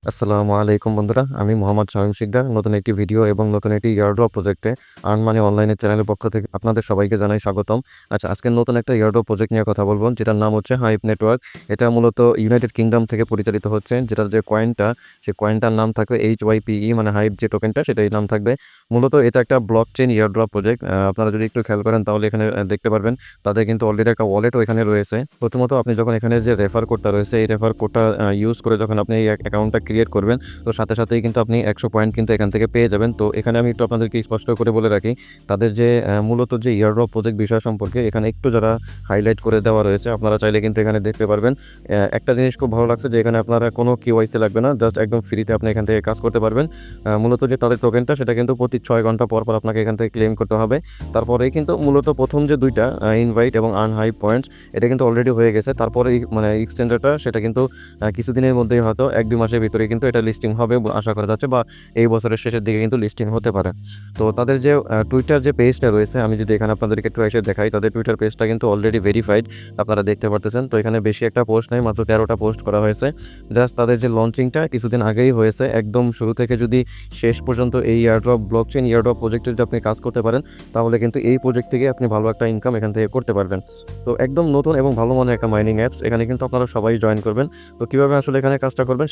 আসসালামু আলাইকুম বন্ধুরা, আমি মোহাম্মদ শামীম শিকদার। নতুন একটি ভিডিও এবং নতুন একটি ইয়ারড্রপ প্রজেক্টে আর্ন মানি অনলাইনের চ্যানেলের পক্ষ থেকে আপনাদের সবাইকে জানাই স্বাগতম। আচ্ছা, আজকে নতুন একটা ইয়ারড্রপ প্রজেক্ট নিয়ে কথা বলবো, যেটার নাম হচ্ছে হাইপ নেটওয়ার্ক। এটা মূলত ইউনাইটেড কিংডম থেকে পরিচালিত হচ্ছে। যেটার যে কয়েনটা, সেই কয়েনটার নাম থাকবে HYPE, মানে হাইপ যে টোকেনটা, সেটাই নাম থাকবে। মূলত এটা একটা ব্লক চেইন ইয়ারড্রপ প্রজেক্ট। আপনারা যদি একটু খেয়াল করেন তাহলে এখানে দেখতে পারবেন তাদের কিন্তু অলরেডি একটা ওয়ালেটও এখানে রয়েছে। প্রথমত আপনি যখন এখানে যে রেফার কোডটা রয়েছে, এই রেফার কোডটা ইউজ করে যখন আপনি এই অ্যাকাউন্টটা ক্রিয়েট করবেন, তো সাথে সাথেই কিন্তু আপনি 100 পয়েন্ট কিন্তু এখান থেকে পেয়ে যাবেন। তো এখানে আমি একটু আপনাদেরকে স্পষ্ট করে বলে রাখি, তাদের যে মূলত যে ইয়ারড্রপ প্রজেক্ট বিষয় সম্পর্কে এখানে একটু যারা হাইলাইট করে দেওয়া রয়েছে, আপনারা চাইলে কিন্তু এখানে দেখতে পারবেন। একটা জিনিস খুব ভালো লাগছে যে এখানে আপনারা কোনো KYC লাগবে না, জাস্ট একদম ফ্রিতে আপনি এখান থেকে কাজ করতে পারবেন। মূলত যে তাদের টোকেনটা, সেটা কিন্তু প্রতি 6 ঘন্টা পর পর আপনাকে এখান থেকে ক্লেম করতে হবে। তারপরেই কিন্তু মূলত প্রথম যে দুইটা ইনভাইট এবং আর্ন হাই পয়েন্টস, এটা কিন্তু অলরেডি হয়ে গেছে। তারপরে মানে এক্সচেঞ্জারটা সেটা কিন্তু কিছুদিনের মধ্যেই, হয়তো 1-2 মাসের ভিতরে কিন্তু এটা লিস্টিং হবে আশা করা যাচ্ছে, বা এই বছরের শেষের দিকে কিন্তু লিস্টিং হতে পারে। তো তাদের যে টুইটার যে পেজটা রয়েছে, আমি যদি এখানে আপনাদেরকে একটু এসে দেখাই, তাদের টুইটার পেজটা কিন্তু অলরেডি ভেরিফাইড, আপনারা দেখতে পারতেছেন। তো এখানে বেশি একটা পোস্ট নেই, মাত্র 13টা পোস্ট করা হয়েছে। জাস্ট তাদের যে লঞ্চিংটা কিছুদিন আগেই হয়েছে, একদম শুরু থেকে যদি শেষ পর্যন্ত এই ইয়ারড্রপ ব্লকচেন ইয়ারড্রপ প্রজেক্টে যদি আপনি কাজ করতে পারেন, তাহলে কিন্তু এই প্রজেক্ট থেকে আপনি ভালো একটা ইনকাম এখান থেকে করতে পারবেন। তো একদম নতুন এবং ভালো মানের একটা মাইনিং অ্যাপস, এখানে কিন্তু আপনারা সবাই জয়েন করবেন। তো কীভাবে আসলে এখানে কাজটা করবেন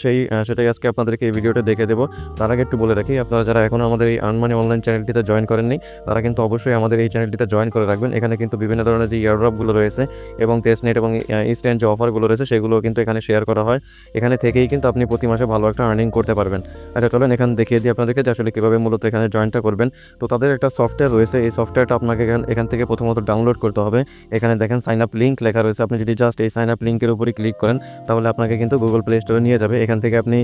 সেটাই আজকে আপনাদেরকে এই ভিডিওটা দেখে দেবো। তার আগে একটু বলে রাখি, আপনারা যারা এখনও আমাদের এই আর্ন মানি অনলাইন চ্যানেলটিতে জয়েন করেননি, তারা কিন্তু অবশ্যই আমাদের এই চ্যানেলটিতে জয়েন করে রাখবেন। এখানে কিন্তু বিভিন্ন ধরনের যে ইয়ারড্রপগুলো রয়েছে এবং টেস্টনেট এবং ইনস্ট্যান্ট যে অফারগুলো রয়েছে, সেগুলো কিন্তু এখানে শেয়ার করা হয়। এখানে থেকেই কিন্তু আপনি প্রতি মাসে ভালো একটা আর্নিং করতে পারবেন। আচ্ছা চলেন এখানে দেখিয়ে দিই আপনাদেরকে যে আসলে কীভাবে মূলত এখানে জয়েনটা করবেন। তো তাদের একটা সফটওয়্যার রয়েছে, এই সফটওয়্যারটা আপনাকে এখান থেকে প্রথমত ডাউনলোড করতে হবে। এখানে দেখেন সাইন আপ লিঙ্ক লেখা রয়েছে, আপনি যদি জাস্ট এই সাইন আপ লিঙ্কের উপরে ক্লিক করেন, তাহলে আপনাকে কিন্তু গুগল প্লে স্টোরে নিয়ে যাবে। এখান থেকে আপনি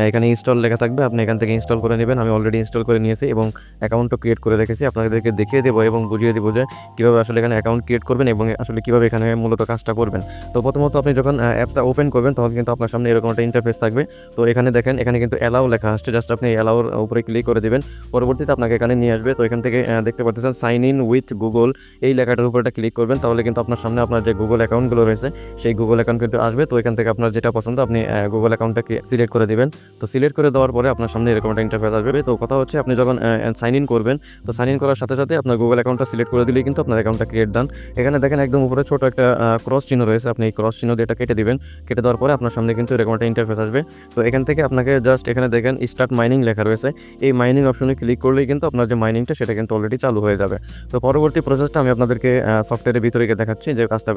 এখানে ইনস্টল লেখা থাকবে, আপনি এখান থেকে ইনস্টল করে নেবেন। আমি অলরেডি ইনস্টল করে নিয়েছি এবং অ্যাকাউন্টও ক্রিয়েট করে রেখেছি। আপনাদেরকে দেখিয়ে দেবো এবং বুঝিয়ে দেবো যে কীভাবে আসলে এখানে অ্যাকাউন্ট ক্রিয়েট করবেন এবং আসলে কীভাবে এখানে মূলত কাজটা করবেন। তো প্রথমত আপনি যখন অ্যাপসটা ওপেন করবেন, তখন কিন্তু আপনার সামনে এরকম একটা ইন্টারফেস থাকবে। তো এখানে দেখেন, এখানে কিন্তু অ্যালাউ লেখা আসছে, জাস্ট আপনি অ্যালাউর উপরে ক্লিক করে দেবেন। পরবর্তীতে আপনাকে এখানে নিয়ে আসবে। তো এখান থেকে দেখতে পাচ্ছেন সাইন ইন উইথ গুগল, এই লেখাটার উপরটা ক্লিক করবেন, তাহলে কিন্তু আপনার সামনে আপনার যে গুগল অ্যাকাউন্টগুলো রয়েছে, সেই গুগল অ্যাকাউন্ট কিন্তু আসবে। তো এখান থেকে আপনার যেটা পছন্দ আপনি গুগল অ্যাকাউন্টটাকে সিলেক্ট করে দেবেন। তো সিলেক্ট করে দেওয়ার পরে আপনার সামনে এরকম একটা ইন্টারফেস আসবে। তো কথা হচ্ছে, আপনি যখন সাইন ইন করবেন, তো সাইন ইন করার সাথে সাথে আপনার গুগল অ্যাকাউন্টটা সিলেক্ট করে দিলেই কিন্তু আপনার অ্যাকাউন্টটা ক্রিয়েট ডান। এখানে দেখেন একদম উপরে ছোট একটা ক্রস চিহ্ন রয়েছে, আপনি এই ক্রস চিহ্ন দিয়ে এটা কেটে দিবেন। কেটে দেওয়ার পরে আপনার সামনে কিন্তু এরকম একটা ইন্টারফেস আসবে। তো এখান থেকে আপনাকে জাস্ট এখানে দেখেন স্টার্ট মাইনিং লেখা রয়েছে, এই মাইনিং অপশনে ক্লিক করলেই কিন্তু আপনার যে মাইনিংটা, সেটা কিন্তু অলরেডি চালু হয়ে যাবে। তো পরবর্তী প্রসেসটা আমি আপনাদেরকে সফটওয়্যারের ভিতরে গিয়ে দেখাচ্ছি যে কাজটা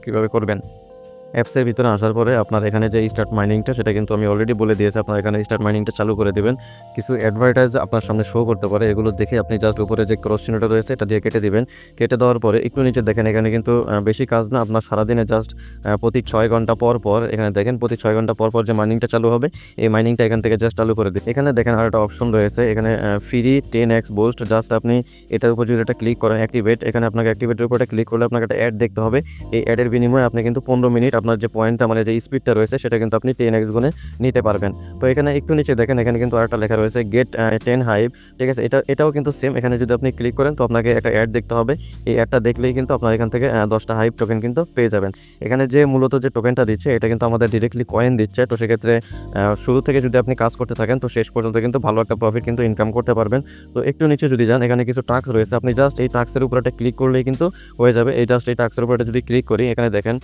কীভাবে করবেন। অ্যাপসের ভিতরে আসার পরে আপনার এখানে যে স্টার্ট মাইনিংটা, সেটা কিন্তু আমি অলরেডি বলে দিয়েছি। আপনার এখানে স্টার্ট মাইনিংটা চালু করে দেবেন। কিছু অ্যাডভার্টাইজ আপনার সামনে শো করতে পারে, এগুলো দেখে আপনি জাস্ট উপরে যে ক্রস চিহ্নটা রয়েছে, এটা দিয়ে কেটে দিবেন। কেটে দেওয়ার পরে একটু নিচে দেখেন, এখানে কিন্তু বেশি কাজ না, আপনার সারাদিনে জাস্ট প্রতি 6 ঘন্টা পর পর, এখানে দেখেন প্রতি 6 ঘন্টা পর পর যে মাইনিংটা চালু হবে, এই মাইনিংটা এখান থেকে জাস্ট চালু করে দিন। এখানে দেখেন আর একটা অপশন রয়েছে, এখানে ফ্রি 10x বুস্ট, জাস্ট আপনি এটার উপর যদি এটা ক্লিক করেন অ্যাক্টিভেট, এখানে আপনাকে অ্যাক্টিভেটের উপরে ক্লিক করলে আপনাকে একটা অ্যাড দেখতে হবে। এই অ্যাডের বিনিময়ে আপনি কিন্তু 15 মিনিট আপনার যে পয়েন্টটা, মানে যে স্পিডটা রয়েছে, সেটা কিন্তু আপনি 10x গুণে নিতে পারবেন। তো এখানে একটু নিচে দেখেন, এখানে কিন্তু আরেকটা লেখা রয়েছে গেট 10 হাইভ, ঠিক আছে। এটাও কিন্তু সেম। এখানে যদি আপনি ক্লিক করেন, তো আপনাকে একটা অ্যাড দেখতে হবে। এই অ্যাডটা দেখলেই কিন্তু আপনার এখান থেকে 10টা হাইভ টোকেন কিন্তু পেয়ে যাবেন। এখানে যে মূলত যে টোকেনটা দিচ্ছে, এটা কিন্তু আমাদের ডিরেক্টলি কয়েন দিচ্ছে। তো সেক্ষেত্রে শুরু থেকে যদি আপনি কাজ করতে থাকেন, তো শেষ পর্যন্ত কিন্তু ভালো একটা প্রফিট কিন্তু ইনকাম করতে পারবেন। তো একটু নিচে যদি যান, এখানে কিছু টাস্ক রয়েছে, আপনি জাস্ট এই টাস্কের উপরে একটা ক্লিক করলেই কিন্তু হয়ে যাবে। এই টাস্কের উপরে যদি ক্লিক করি, এখানে দেখেন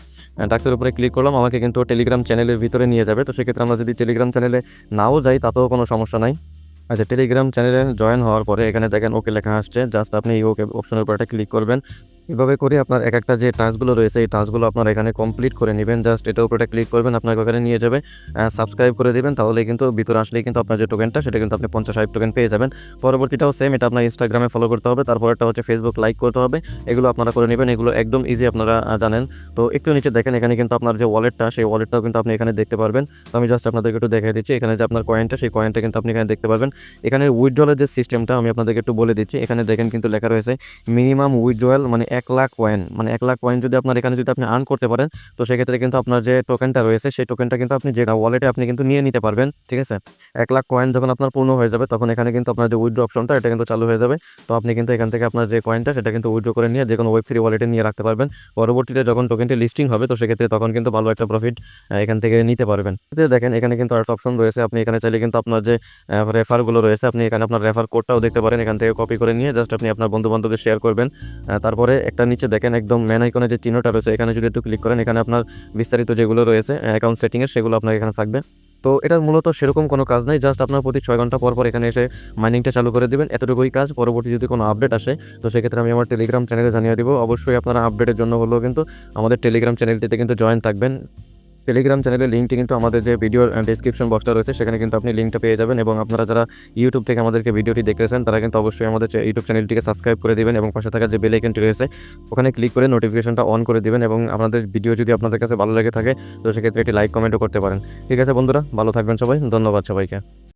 টাস্কের উপরে ক্লিক করলাম, আমাকে কিন্তু টেলিগ্রাম চ্যানেলের ভিতরে নিয়ে যাবে। তো সেক্ষেত্রে আমরা যদি টেলিগ্রাম চ্যানেলে নাও যাই, তাতেও কোনো সমস্যা নাই। আচ্ছা, টেলিগ্রাম চ্যানেলে জয়েন হওয়ার পরে এখানে দেখেন ওকে লেখা আসছে, জাস্ট আপনি এই ওকে অপশনের উপর একটা ক্লিক করবেন। এভাবে করে আপনার একটা যে টাস্কগুলো রয়েছে, এই টাস্কগুলো আপনার এখানে কমপ্লিট করে নেবেন। জাস্ট এটার উপরে ক্লিক করবেন, আপনাকে ওখানে নিয়ে যাবে। সাবস্ক্রাইব করে দেবেন, তাহলে কিন্তু ভিতরে আসলেই কিন্তু আপনার যে টোকেনটা, সেটা কিন্তু আপনি 50 টোকেন পেয়ে যাবেন। পরবর্তীটাও সেম, এটা আপনার ইনস্টাগ্রামে ফলো করতে হবে, তারপর একটা হচ্ছে ফেসবুক লাইক করতে হবে। এগুলো আপনারা করে নেবেন, এগুলো একদম ইজি, আপনারা জানেন। তো একটু নিচে দেখেন, এখানে কিন্তু আপনার যে ওয়ালেটটা, সেই ওয়ালেটটাও কিন্তু আপনি এখানে দেখতে পারবেন। তো আমি জাস্ট আপনাদেরকে একটু দেখিয়ে দিচ্ছি, এখানে যে আপনার কয়েনটা, সেই কয়েনটা কিন্তু আপনি এখানে দেখতে পারবেন। এখানে উইথড্রলের যে সিস্টেমটা আমি আপনাদেরকে একটু বলে দিচ্ছি। এখানে দেখেন কিন্তু লেখা রয়েছে মিনিমাম উইথড্রয়াল, মানে 1,00,000 কয়েন, মানে 1,00,000 কয়েন যদি আপনার এখানে যদি আপনি আর্ন করতে পারেন, তো সেক্ষেত্রে কিন্তু আপনার যে টোকেনটা রয়েছে সেই টোকেনটা কিন্তু আপনি যে ওয়ালেটে আপনি কিন্তু নিয়ে নিতে পারবেন। ঠিক আছে? 1,00,000 কয়েন যখন আপনার পূর্ণ হয়ে যাবে তখন এখানে কিন্তু আপনার যে উইথড্র অপশনটা এটা কিন্তু চালু হয়ে যাবে। তো আপনি কিন্তু এখান থেকে আপনার যে কয়েনটা সেটা কিন্তু উইথড্র করে নিয়ে যেকোনো ওয়েব3 ওয়ালেটে নিয়ে রাখতে পারবেন। পরবর্তীতে যখন টোকেনটি লিস্টিং হবে তো সেক্ষেত্রে তখন কিন্তু ভালো একটা প্রফিট এখান থেকে নিতে পারবেন। দেখেন এখানে কিন্তু আরেকটা অপশন রয়েছে, আপনি এখানে চাইলে কিন্তু আপনার যে রেফারগুলো রয়েছে আপনি এখানে আপনার রেফার কোডটাও দেখতে পারেন। এখান থেকে কপি করে নিয়ে জাস্ট আপনি আপনার বন্ধু-বান্ধবদের শেয়ার করবেন। তারপরে একটা নিচে দেখেন একদম ম্যান আইকনে যে চিহ্নটা রয়েছে এখানে যদি একটু ক্লিক করেন, এখানে আপনার বিস্তারিত যেগুলো রয়েছে অ্যাকাউন্ট সেটিংয়ের সেগুলো আপনার এখানে থাকবে। তো এটার মূলত সেরকম কোনো কাজ নাই, জাস্ট আপনার প্রতি 6 ঘন্টা পর এখানে এসে মাইনিংটা চালু করে দিবেন, এতটুকুই কাজ। পরবর্তী যদি কোনো আপডেট আসে তো সেক্ষেত্রে আমি আমার টেলিগ্রাম চ্যানেলে জানিয়ে দিব। অবশ্যই আপনারা আপডেটের জন্য হলেও কিন্তু আমাদের টেলিগ্রাম চ্যানেলটিতে কিন্তু জয়েন থাকবেন। টেলিগ্রাম চ্যানেলের লিঙ্কটি কিন্তু আমাদের যে ভিডিওর ডেসক্রিপশন বক্সটা রয়েছে সেখানে কিন্তু আপনি লিঙ্কটা পেয়ে যাবেন। এবং আপনারা যারা ইউটিউব থেকে আমাদেরকে ভিডিওটি দেখতেছেন তারা কিন্তু অবশ্যই আমাদের ইউটিউব চ্যানেলটিকে সাবস্ক্রাইব করে দিবেন এবং পাশে থাকা যে বেল আইকনটি রয়েছে ওখানে ক্লিক করে নোটিফিকেশনটা অন করে দিবেন। এবং আমাদের ভিডিও যদি আপনাদের কাছে ভালো লেগে থাকে তো সেক্ষেত্রে একটি লাইক কমেন্টও করতে পারেন। ঠিক আছে বন্ধুরা, ভালো থাকবেন সবাই, ধন্যবাদ সবাইকে।